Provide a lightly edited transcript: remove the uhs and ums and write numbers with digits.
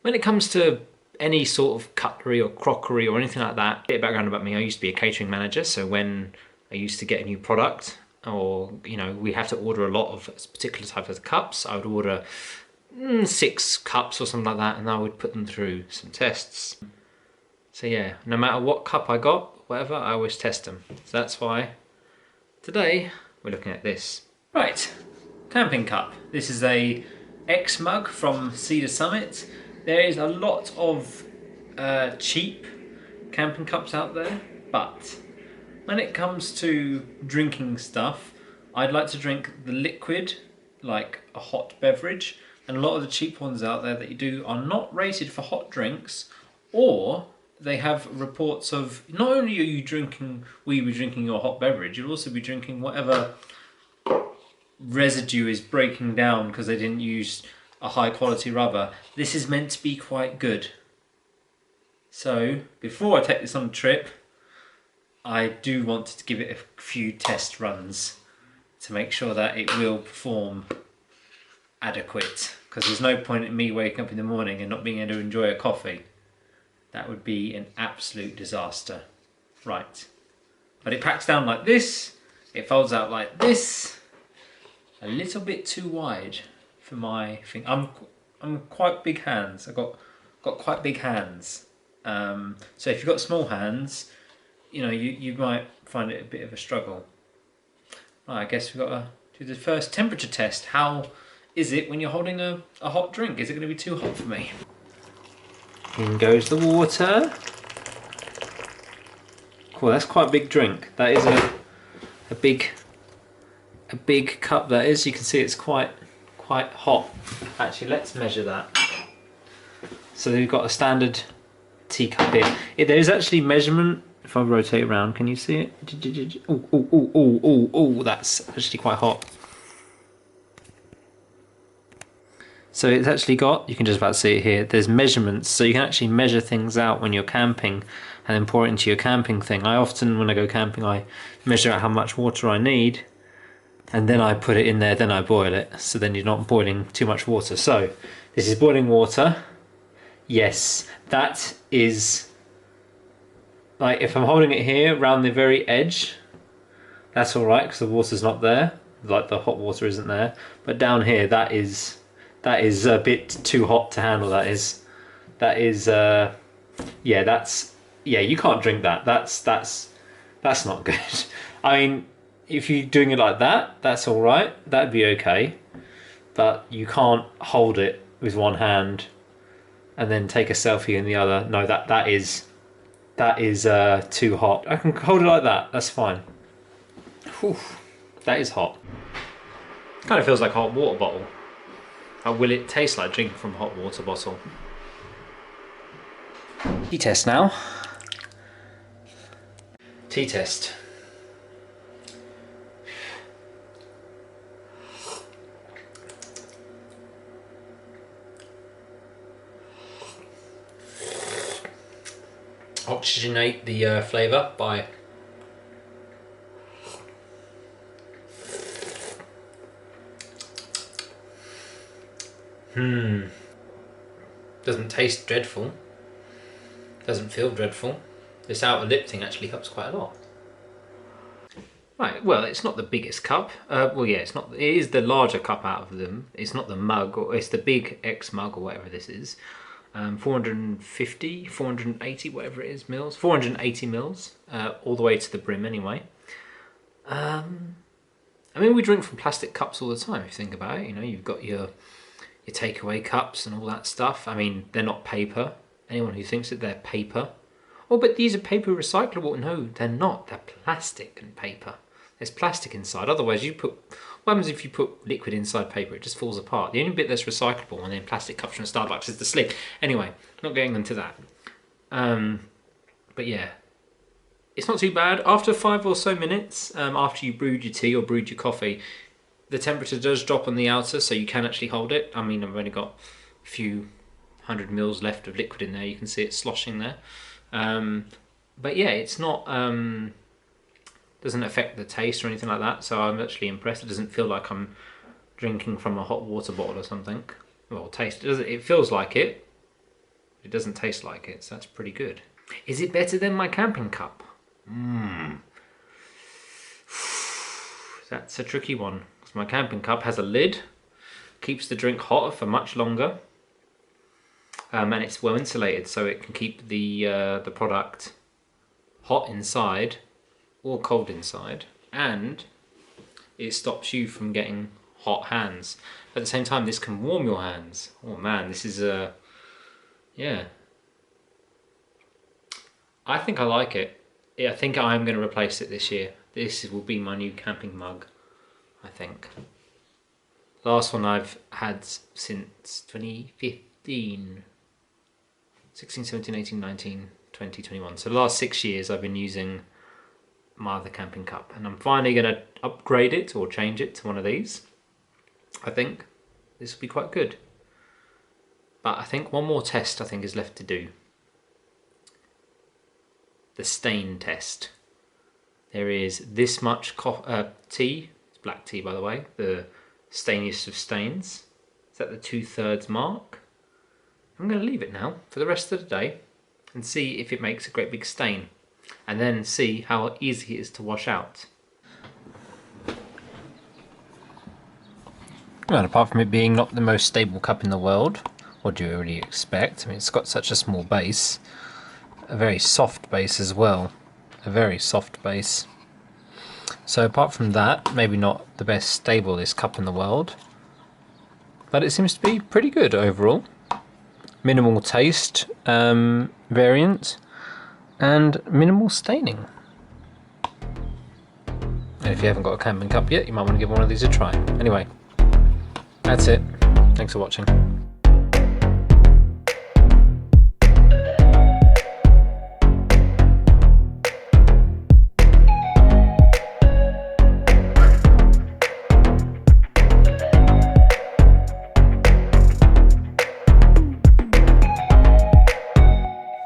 When it comes to any sort of cutlery or crockery or anything like that, a bit of background about me, I used to be a catering manager, so when I used to get a new product, or we have to order a lot of particular types of cups, I would order 6 cups or something like that, and I would put them through some tests. So yeah, no matter what cup I got, whatever, I always test them. So that's why today we're looking at this. Right, camping cup. This is a XMUG from Cedar Summit. There is a lot of cheap camping cups out there, but when it comes to drinking stuff, I'd like to drink the liquid, like a hot beverage, and a lot of the cheap ones out there that you do are not rated for hot drinks, or they have reports of not only will you be drinking your hot beverage, you'll also be drinking whatever residue is breaking down because they didn't use a high quality rubber. This is meant to be quite good. So before I take this on a trip, I do want to give it a few test runs to make sure that it will perform adequate, because there's no point in me waking up in the morning and not being able to enjoy a coffee. That would be an absolute disaster. Right, but it packs down like this, it folds out like this, a little bit too wide for my thing. I'm quite big hands. I've got quite big hands. So if you've got small hands, you might find it a bit of a struggle. Right, I guess we've got to do the first temperature test. How is it when you're holding a hot drink? Is it going to be too hot for me? In goes the water. Cool, that's quite a big drink. That is a big cup, that is. You can see it's quite hot. Actually, let's measure that. So we've got a standard teacup here. There is actually measurement. If I rotate around, can you see it? Oh, that's actually quite hot. So it's actually got, you can just about see it here, there's measurements, so you can actually measure things out when you're camping and then pour it into your camping thing. I often, when I go camping, I measure out how much water I need and then I put it in there, then I boil it, so then you're not boiling too much water. So this is boiling water. Yes, that is, like, if I'm holding it here around the very edge, that's all right because the water's not there, like the hot water isn't there. But down here, that is a bit too hot to handle. Yeah, you can't drink that. That's not good. I mean, if you're doing it like that, that's all right. That'd be okay. But you can't hold it with one hand and then take a selfie in the other. No, that is too hot. I can hold it like that. That's fine. Whew, that is hot. Kind of feels like a hot water bottle. How will it taste like drinking from a hot water bottle? Tea test now. Tea test. Oxygenate the flavour by doesn't taste dreadful, doesn't feel dreadful. This outer lip thing actually helps quite a lot. Right, well, it's not the biggest cup. Well, yeah, it's not. It is the larger cup out of them. It's not the mug, or it's the big X mug or whatever this is. 450, 480, whatever it is, mils. 480 mils, all the way to the brim anyway. I mean, we drink from plastic cups all the time, if you think about it. You've got your takeaway cups and all that stuff. I mean, they're not paper. Anyone who thinks that they're paper. Oh, but these are paper recyclable. No, they're not. They're plastic and paper. There's plastic inside. Otherwise, what happens if you put liquid inside paper? It just falls apart. The only bit that's recyclable and in plastic cups from Starbucks is the sleeve. Anyway, not getting into that. But yeah, it's not too bad. After 5 or so minutes, after you brewed your tea or brewed your coffee, the temperature does drop on the outer, so you can actually hold it. I mean, I've only got a few 100 mils left of liquid in there. You can see it sloshing there. But yeah, it's not, doesn't affect the taste or anything like that. So I'm actually impressed. It doesn't feel like I'm drinking from a hot water bottle or something. Well, taste, it feels like it. It doesn't taste like it, so that's pretty good. Is it better than my camping cup? That's a tricky one. Because my camping cup has a lid, keeps the drink hotter for much longer, and it's well insulated, so it can keep the product hot inside or cold inside, and it stops you from getting hot hands. At the same time, this can warm your hands. Oh man, this is yeah. I think I like it. Yeah, I think I'm going to replace it this year. This will be my new camping mug, I think. Last one I've had since 2015. 16, 17, 18, 19, 20, 21. So the last 6 years I've been using my other camping cup, and I'm finally going to upgrade it or change it to one of these. I think this will be quite good. But I think one more test I think is left to do. The stain test. There is this much tea, it's black tea by the way, the stainiest of stains. It's at the 2/3 mark. I'm going to leave it now for the rest of the day and see if it makes a great big stain, and then see how easy it is to wash out. Well, apart from it being not the most stable cup in the world, what do you really expect? I mean, it's got such a small base, a very soft base as well, a very soft base. So apart from that, maybe not the best stablest cup in the world, but it seems to be pretty good overall. Minimal taste variant and minimal staining. And if you haven't got a camping cup yet, you might want to give one of these a try. Anyway, that's it. Thanks for watching.